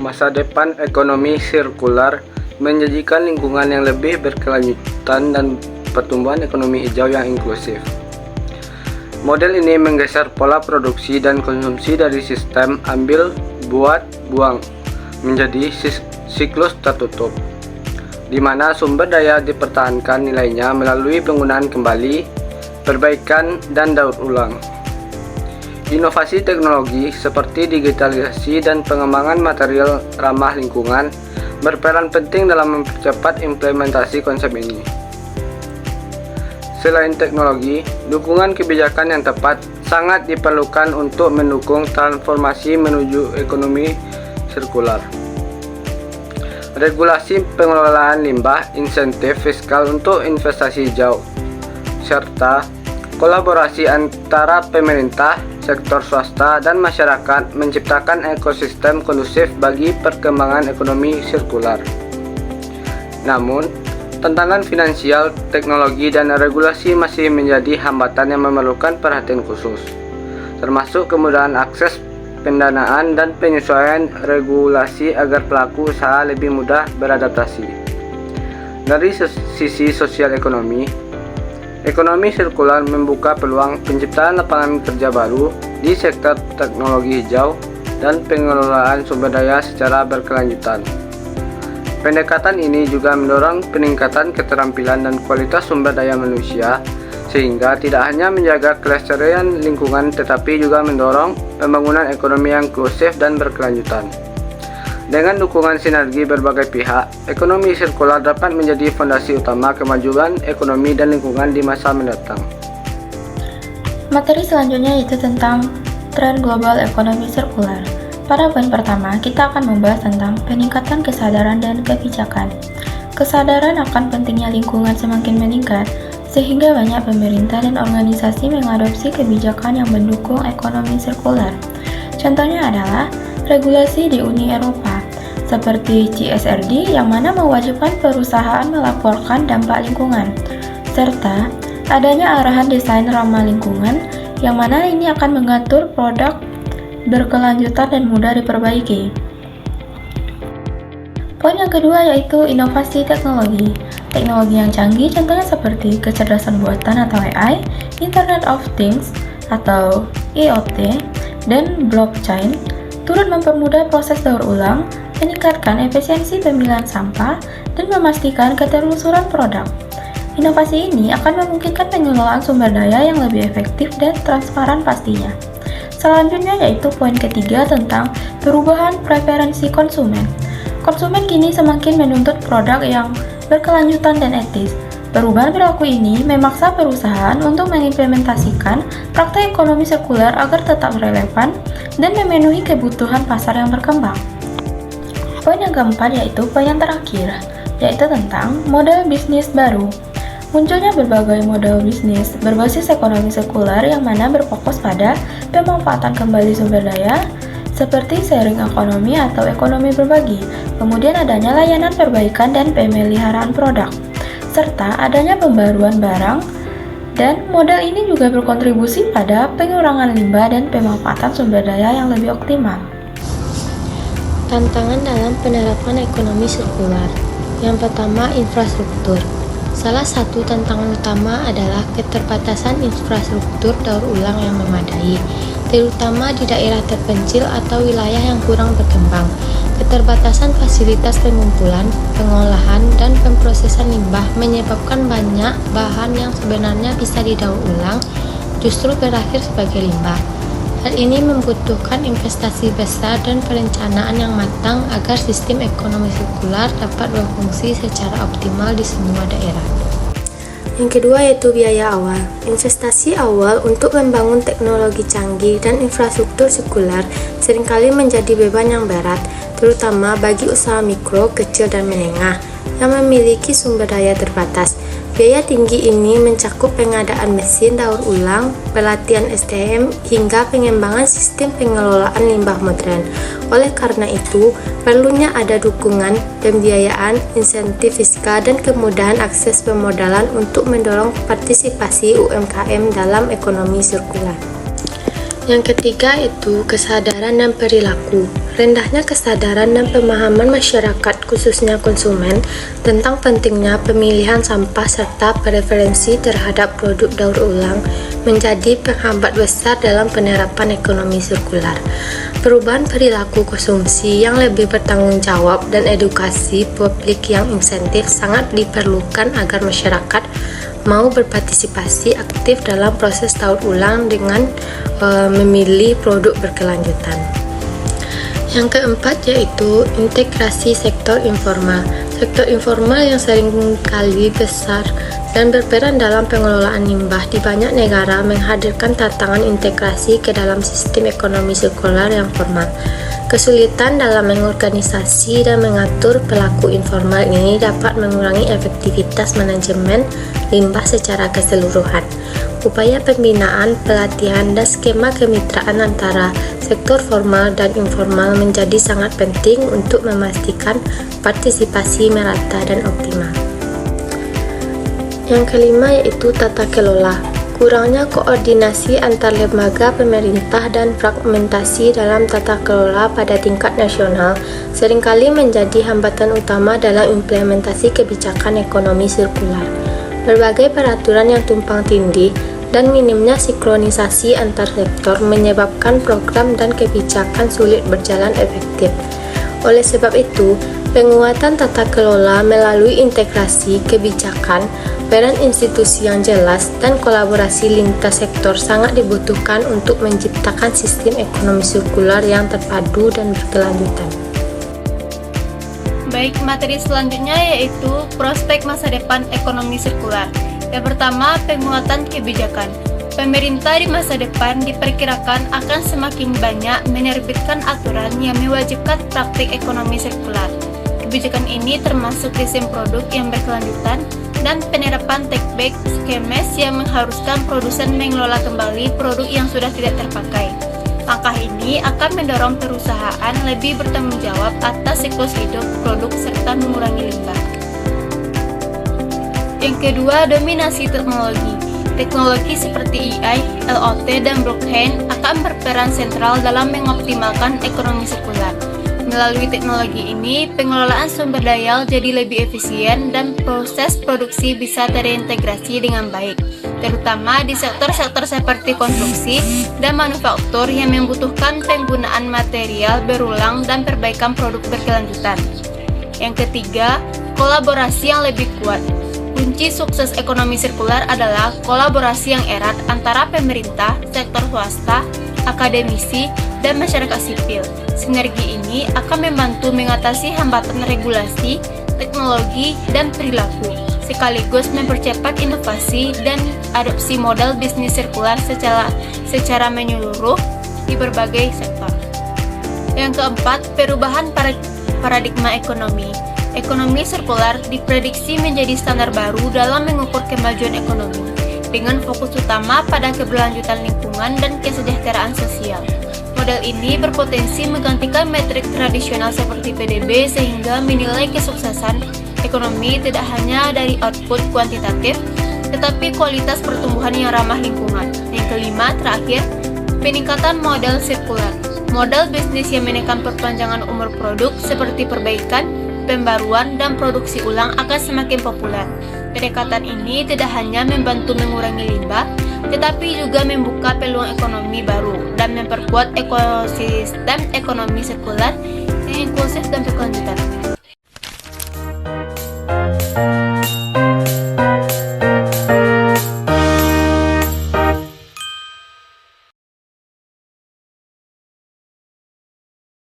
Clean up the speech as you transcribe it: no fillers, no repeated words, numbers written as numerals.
Masa depan ekonomi sirkular menjanjikan lingkungan yang lebih berkelanjutan dan pertumbuhan ekonomi hijau yang inklusif. Model ini menggeser pola produksi dan konsumsi dari sistem ambil, buat, buang menjadi siklus tertutup, di mana sumber daya dipertahankan nilainya melalui penggunaan kembali, perbaikan, dan daur ulang. Inovasi teknologi seperti digitalisasi dan pengembangan material ramah lingkungan berperan penting dalam mempercepat implementasi konsep ini. Selain teknologi, dukungan kebijakan yang tepat sangat diperlukan untuk mendukung transformasi menuju ekonomi sirkular. Regulasi pengelolaan limbah, insentif fiskal untuk investasi hijau, serta kolaborasi antara pemerintah, sektor swasta, dan masyarakat menciptakan ekosistem kondusif bagi perkembangan ekonomi sirkular. Namun, tantangan finansial, teknologi, dan regulasi masih menjadi hambatan yang memerlukan perhatian khusus, termasuk kemudahan akses pendanaan dan penyesuaian regulasi agar pelaku usaha lebih mudah beradaptasi. Dari sisi sosial ekonomi sirkular membuka peluang penciptaan lapangan kerja baru di sektor teknologi hijau dan pengelolaan sumber daya secara berkelanjutan. Pendekatan ini juga mendorong peningkatan keterampilan dan kualitas sumber daya manusia, sehingga tidak hanya menjaga kelestarian lingkungan tetapi juga mendorong pembangunan ekonomi yang inklusif dan berkelanjutan. Dengan dukungan sinergi berbagai pihak, ekonomi sirkular dapat menjadi fondasi utama kemajuan ekonomi dan lingkungan di masa mendatang. Materi selanjutnya yaitu tentang tren global ekonomi sirkular. Pada poin pertama, kita akan membahas tentang peningkatan kesadaran dan kebijakan. Kesadaran akan pentingnya lingkungan semakin meningkat, sehingga banyak pemerintah dan organisasi mengadopsi kebijakan yang mendukung ekonomi sirkular. Contohnya adalah regulasi di Uni Eropa, seperti CSRD yang mana mewajibkan perusahaan melaporkan dampak lingkungan, serta adanya arahan desain ramah lingkungan yang mana ini akan mengatur produk berkelanjutan dan mudah diperbaiki. Poin yang kedua yaitu inovasi teknologi. Teknologi yang canggih contohnya seperti kecerdasan buatan atau AI, Internet of Things atau IoT, dan blockchain turut mempermudah proses daur ulang, meningkatkan efisiensi pemilihan sampah, dan memastikan ketelusuran produk. Inovasi ini akan memungkinkan pengelolaan sumber daya yang lebih efektif dan transparan pastinya. Selanjutnya yaitu poin ketiga tentang perubahan preferensi konsumen. Konsumen kini semakin menuntut produk yang berkelanjutan dan etis. Perubahan perilaku ini memaksa perusahaan untuk mengimplementasikan praktek ekonomi sirkular agar tetap relevan dan memenuhi kebutuhan pasar yang berkembang. Poin yang keempat yaitu poin yang terakhir, yaitu tentang model bisnis baru. Munculnya berbagai model bisnis berbasis ekonomi sirkular yang mana berfokus pada pemanfaatan kembali sumber daya, seperti sharing ekonomi atau ekonomi berbagi, kemudian adanya layanan perbaikan dan pemeliharaan produk, serta adanya pembaruan barang, dan model ini juga berkontribusi pada pengurangan limbah dan pemanfaatan sumber daya yang lebih optimal. Tantangan dalam penerapan ekonomi sirkular. Yang pertama, infrastruktur. Salah satu tantangan utama adalah keterbatasan infrastruktur daur ulang yang memadai, terutama di daerah terpencil atau wilayah yang kurang berkembang. Keterbatasan fasilitas pengumpulan, pengolahan, dan pemrosesan limbah menyebabkan banyak bahan yang sebenarnya bisa didaur ulang justru berakhir sebagai limbah. Hal ini membutuhkan investasi besar dan perencanaan yang matang agar sistem ekonomi sirkular dapat berfungsi secara optimal di semua daerah. Yang kedua yaitu biaya awal. Investasi awal untuk membangun teknologi canggih dan infrastruktur sirkular seringkali menjadi beban yang berat, terutama bagi usaha mikro, kecil, dan menengah yang memiliki sumber daya terbatas. Biaya tinggi ini mencakup pengadaan mesin daur ulang, pelatihan SDM, hingga pengembangan sistem pengelolaan limbah modern. Oleh karena itu, perlunya ada dukungan, pembiayaan, insentif fiskal, dan kemudahan akses pemodalan untuk mendorong partisipasi UMKM dalam ekonomi sirkular. Yang ketiga itu kesadaran dan perilaku. Rendahnya kesadaran dan pemahaman masyarakat khususnya konsumen tentang pentingnya pemilihan sampah serta preferensi terhadap produk daur ulang menjadi penghambat besar dalam penerapan ekonomi sirkular. Perubahan perilaku konsumsi yang lebih bertanggung jawab dan edukasi publik yang insentif sangat diperlukan agar masyarakat mau berpartisipasi aktif dalam proses daur ulang dengan memilih produk berkelanjutan. Yang keempat yaitu integrasi sektor informal. Sektor informal yang seringkali besar dan berperan dalam pengelolaan limbah di banyak negara menghadirkan tantangan integrasi ke dalam sistem ekonomi sirkular yang formal. Kesulitan dalam mengorganisasi dan mengatur pelaku informal ini dapat mengurangi efektivitas manajemen limbah secara keseluruhan. Upaya pembinaan, pelatihan, dan skema kemitraan antara sektor formal dan informal menjadi sangat penting untuk memastikan partisipasi merata dan optimal. Yang kelima yaitu tata kelola. Kurangnya koordinasi antar lembaga pemerintah dan fragmentasi dalam tata kelola pada tingkat nasional seringkali menjadi hambatan utama dalam implementasi kebijakan ekonomi sirkular. Berbagai peraturan yang tumpang tindih dan minimnya sinkronisasi antar sektor menyebabkan program dan kebijakan sulit berjalan efektif. Oleh sebab itu, penguatan tata kelola melalui integrasi kebijakan, peran institusi yang jelas, dan kolaborasi lintas sektor sangat dibutuhkan untuk menciptakan sistem ekonomi sirkular yang terpadu dan berkelanjutan. Baik, materi selanjutnya yaitu prospek masa depan ekonomi sirkular. Yang pertama, penguatan kebijakan. Pemerintah di masa depan diperkirakan akan semakin banyak menerbitkan aturan yang mewajibkan praktik ekonomi sirkular. Kebijakan ini termasuk desain produk yang berkelanjutan dan penerapan take back schemes yang mengharuskan produsen mengelola kembali produk yang sudah tidak terpakai. Langkah ini akan mendorong perusahaan lebih bertanggung jawab atas siklus hidup produk serta mengurangi limbah. Yang kedua, dominasi teknologi. Teknologi seperti AI, LOT, dan blockchain akan berperan sentral dalam mengoptimalkan ekonomi sirkular. Melalui teknologi ini, pengelolaan sumber daya jadi lebih efisien dan proses produksi bisa terintegrasi dengan baik, terutama di sektor-sektor seperti konstruksi dan manufaktur yang membutuhkan penggunaan material berulang dan perbaikan produk berkelanjutan. Yang ketiga, kolaborasi yang lebih kuat. Kunci sukses ekonomi sirkular adalah kolaborasi yang erat antara pemerintah, sektor swasta, akademisi, dan masyarakat sipil. Sinergi ini akan membantu mengatasi hambatan regulasi, teknologi, dan perilaku, sekaligus mempercepat inovasi dan adopsi model bisnis sirkular secara menyeluruh di berbagai sektor. Yang keempat, perubahan paradigma ekonomi. Ekonomi sirkular diprediksi menjadi standar baru dalam mengukur kemajuan ekonomi, dengan fokus utama pada keberlanjutan lingkungan dan kesejahteraan sosial. Model ini berpotensi menggantikan metrik tradisional seperti PDB sehingga menilai kesuksesan ekonomi tidak hanya dari output kuantitatif, tetapi kualitas pertumbuhan yang ramah lingkungan. Yang kelima, terakhir, peningkatan model sirkular. Model bisnis yang menekan perpanjangan umur produk seperti perbaikan, pembaruan, dan produksi ulang akan semakin populer. Pendekatan ini tidak hanya membantu mengurangi limbah, tetapi juga membuka peluang ekonomi baru dan memperkuat ekosistem ekonomi sirkular yang inklusif dan berkelanjutan.